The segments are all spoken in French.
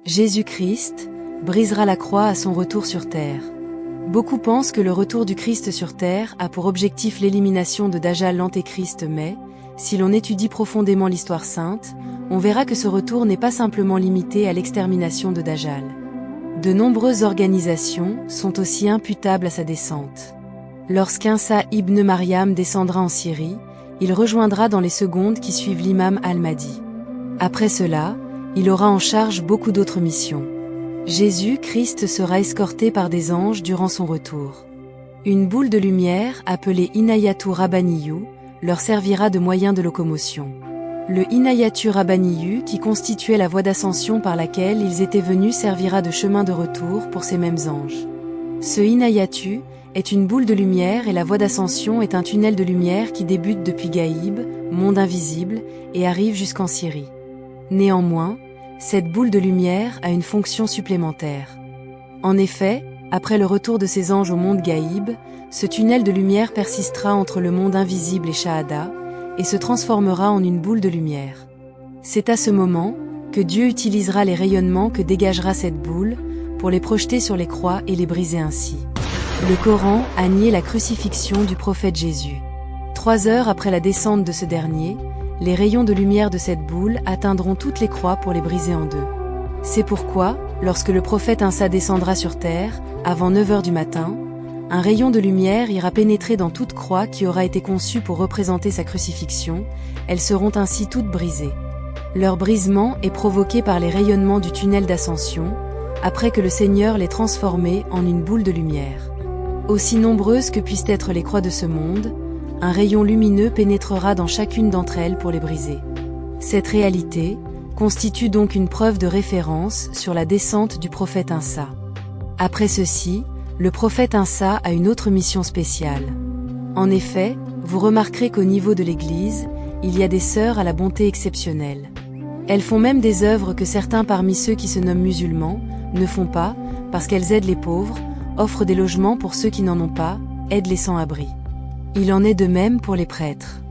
Jésus-Christ brisera la croix à son retour sur terre. Beaucoup pensent que le retour du Christ sur terre a pour objectif l'élimination de Dajjal l'antéchrist, mais, si l'on étudie profondément l'histoire sainte, on verra que ce retour n'est pas simplement limité à l'extermination de Dajjal. De nombreuses organisations sont aussi imputables à sa descente. Lorsqu'Insa ibn Maryam descendra en Syrie, il rejoindra dans les secondes qui suivent l'imam al-Mahdi. Après cela, il aura en charge beaucoup d'autres missions. Jésus-Christ sera escorté par des anges durant son retour. Une boule de lumière, appelée Inayatu Rabbaniyu, leur servira de moyen de locomotion. Le Inayatu Rabbaniyu, qui constituait la voie d'ascension par laquelle ils étaient venus, servira de chemin de retour pour ces mêmes anges. Ce Inayatu est une boule de lumière et la voie d'ascension est un tunnel de lumière qui débute depuis Gaïb, monde invisible, et arrive jusqu'en Syrie. Néanmoins, cette boule de lumière a une fonction supplémentaire. En effet, après le retour de ces anges au monde Gaïb, ce tunnel de lumière persistera entre le monde invisible et Shahada, et se transformera en une boule de lumière. C'est à ce moment que Dieu utilisera les rayonnements que dégagera cette boule pour les projeter sur les croix et les briser ainsi. Le Coran a nié la crucifixion du prophète Jésus. 3 heures après la descente de ce dernier, les rayons de lumière de cette boule atteindront toutes les croix pour les briser en deux. C'est pourquoi, lorsque le prophète Insa descendra sur terre, avant 9 heures du matin, un rayon de lumière ira pénétrer dans toute croix qui aura été conçue pour représenter sa crucifixion, elles seront ainsi toutes brisées. Leur brisement est provoqué par les rayonnements du tunnel d'ascension, après que le Seigneur l'ait transformé en une boule de lumière. Aussi nombreuses que puissent être les croix de ce monde, un rayon lumineux pénétrera dans chacune d'entre elles pour les briser. Cette réalité constitue donc une preuve de référence sur la descente du prophète Insa. Après ceci, le prophète Insa a une autre mission spéciale. En effet, vous remarquerez qu'au niveau de l'Église, il y a des sœurs à la bonté exceptionnelle. Elles font même des œuvres que certains parmi ceux qui se nomment musulmans ne font pas, parce qu'elles aident les pauvres, offrent des logements pour ceux qui n'en ont pas, aident les sans-abri. Il en est de même pour les prêtres.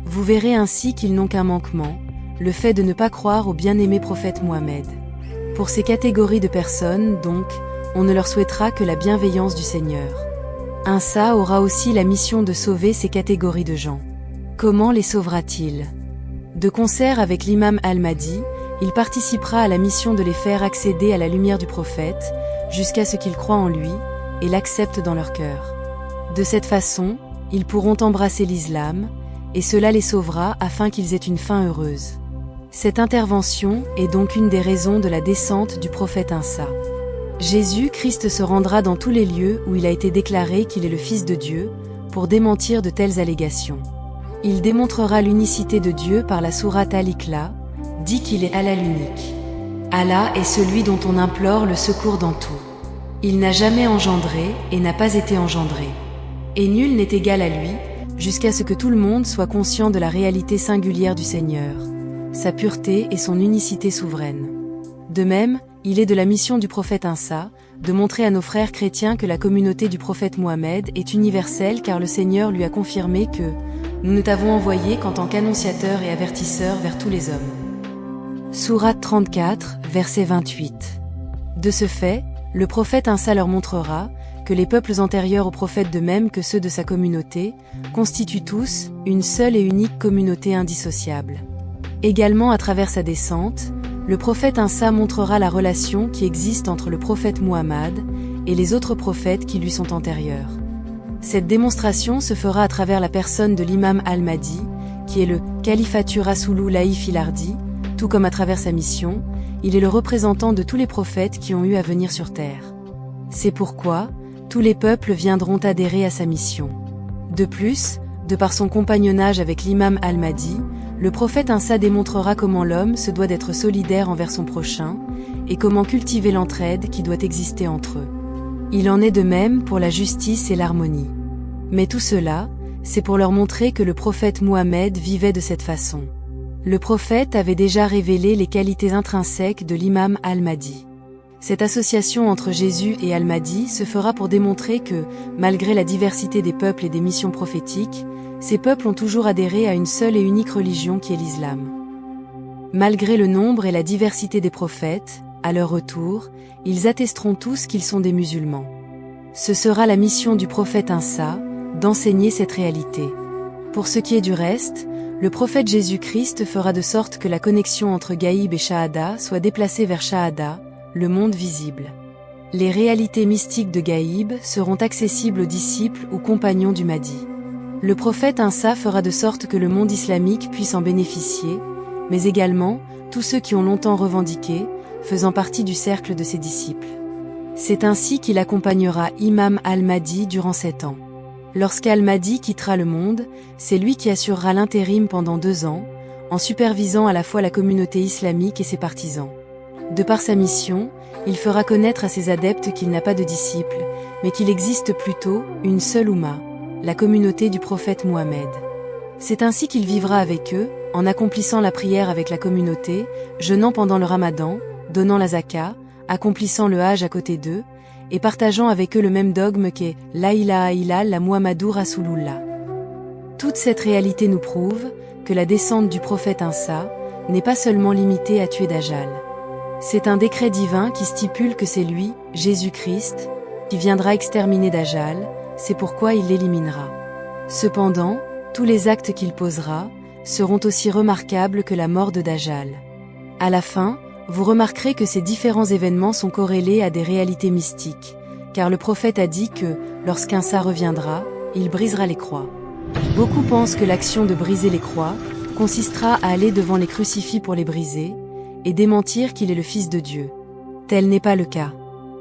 Vous verrez ainsi qu'ils n'ont qu'un manquement, le fait de ne pas croire au bien-aimé prophète Mohammed. Pour ces catégories de personnes, donc, on ne leur souhaitera que la bienveillance du Seigneur. Insa aura aussi la mission de sauver ces catégories de gens. Comment les sauvera-t-il? De concert avec l'imam al-Mahdi, il participera à la mission de les faire accéder à la lumière du prophète, jusqu'à ce qu'ils croient en lui, et l'acceptent dans leur cœur. De cette façon, ils pourront embrasser l'islam, et cela les sauvera afin qu'ils aient une fin heureuse. Cette intervention est donc une des raisons de la descente du prophète Insa. Jésus-Christ se rendra dans tous les lieux où il a été déclaré qu'il est le Fils de Dieu, pour démentir de telles allégations. Il démontrera l'unicité de Dieu par la sourate Al-Ikhlas, dit qu'il est Allah l'unique. Allah est celui dont on implore le secours dans tout. Il n'a jamais engendré et n'a pas été engendré. Et nul n'est égal à lui, jusqu'à ce que tout le monde soit conscient de la réalité singulière du Seigneur, sa pureté et son unicité souveraine. De même, il est de la mission du prophète Insa, de montrer à nos frères chrétiens que la communauté du prophète Mohammed est universelle car le Seigneur lui a confirmé que « Nous ne t'avons envoyé qu'en tant qu'annonciateur et avertisseur vers tous les hommes ». Sourate 34, verset 28. De ce fait, le prophète Insa leur montrera que les peuples antérieurs au prophète de même que ceux de sa communauté, constituent tous une seule et unique communauté indissociable. Également à travers sa descente, le prophète Insa montrera la relation qui existe entre le prophète Muhammad et les autres prophètes qui lui sont antérieurs. Cette démonstration se fera à travers la personne de l'imam al-Mahdi, qui est le Khalifatu Rasulullahi fil ardi, tout comme à travers sa mission, il est le représentant de tous les prophètes qui ont eu à venir sur terre. C'est pourquoi, tous les peuples viendront adhérer à sa mission. De plus, de par son compagnonnage avec l'imam al-Mahdi, le prophète Insa démontrera comment l'homme se doit d'être solidaire envers son prochain, et comment cultiver l'entraide qui doit exister entre eux. Il en est de même pour la justice et l'harmonie. Mais tout cela, c'est pour leur montrer que le prophète Mohammed vivait de cette façon. Le prophète avait déjà révélé les qualités intrinsèques de l'imam al-Mahdi. Cette association entre Jésus et al-Mahdi se fera pour démontrer que, malgré la diversité des peuples et des missions prophétiques, ces peuples ont toujours adhéré à une seule et unique religion qui est l'islam. Malgré le nombre et la diversité des prophètes, à leur retour, ils attesteront tous qu'ils sont des musulmans. Ce sera la mission du prophète Insa, d'enseigner cette réalité. Pour ce qui est du reste, le prophète Jésus-Christ fera de sorte que la connexion entre Gaïb et Shahada soit déplacée vers Shahada, le monde visible. Les réalités mystiques de Gaïb seront accessibles aux disciples ou compagnons du Mahdi. Le prophète Insa fera de sorte que le monde islamique puisse en bénéficier, mais également tous ceux qui ont longtemps revendiqué, faisant partie du cercle de ses disciples. C'est ainsi qu'il accompagnera Imam al-Mahdi durant 7 ans. Lorsqu'al-Mahdi quittera le monde, c'est lui qui assurera l'intérim pendant 2 ans, en supervisant à la fois la communauté islamique et ses partisans. De par sa mission, il fera connaître à ses adeptes qu'il n'a pas de disciples, mais qu'il existe plutôt une seule Oumma, la communauté du prophète Mohammed. C'est ainsi qu'il vivra avec eux, en accomplissant la prière avec la communauté, jeûnant pendant le ramadan, donnant la zaka, accomplissant le hajj à côté d'eux, et partageant avec eux le même dogme qu'est La ilaha illallah Muhammadur Rasulullah. Toute cette réalité nous prouve que la descente du prophète Insa n'est pas seulement limitée à tuer Dajjal. C'est un décret divin qui stipule que c'est lui, Jésus-Christ, qui viendra exterminer Dajjal, c'est pourquoi il l'éliminera. Cependant, tous les actes qu'il posera seront aussi remarquables que la mort de Dajjal. À la fin, vous remarquerez que ces différents événements sont corrélés à des réalités mystiques, car le prophète a dit que, lorsqu'Insa reviendra, il brisera les croix. Beaucoup pensent que l'action de briser les croix consistera à aller devant les crucifix pour les briser, et démentir qu'il est le Fils de Dieu. Tel n'est pas le cas.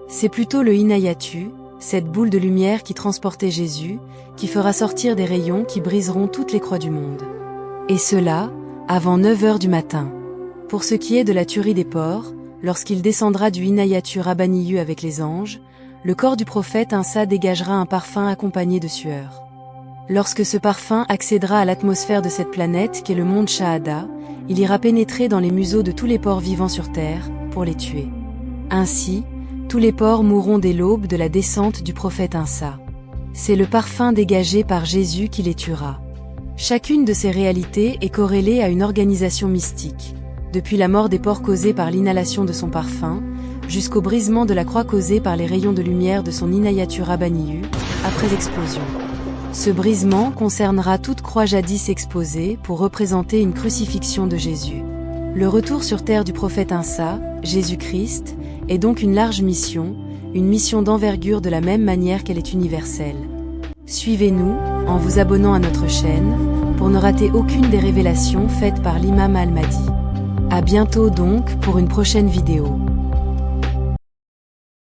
C'est plutôt le Inayatu, cette boule de lumière qui transportait Jésus, qui fera sortir des rayons qui briseront toutes les croix du monde. Et cela, avant 9 heures du matin. Pour ce qui est de la tuerie des porcs, lorsqu'il descendra du Inayatu Rabbaniyu avec les anges, le corps du prophète Insa dégagera un parfum accompagné de sueur. Lorsque ce parfum accédera à l'atmosphère de cette planète qu'est le monde Shahada, il ira pénétrer dans les museaux de tous les porcs vivants sur terre, pour les tuer. Ainsi, tous les porcs mourront dès l'aube de la descente du prophète Insa. C'est le parfum dégagé par Jésus qui les tuera. Chacune de ces réalités est corrélée à une organisation mystique, depuis la mort des porcs causée par l'inhalation de son parfum, jusqu'au brisement de la croix causée par les rayons de lumière de son Inayatu Rabbaniyu, après explosion. Ce brisement concernera toute croix jadis exposée pour représenter une crucifixion de Jésus. Le retour sur terre du prophète Insa, Jésus-Christ, est donc une large mission, une mission d'envergure de la même manière qu'elle est universelle. Suivez-nous, en vous abonnant à notre chaîne, pour ne rater aucune des révélations faites par l'imam al-Mahdi. À bientôt donc pour une prochaine vidéo.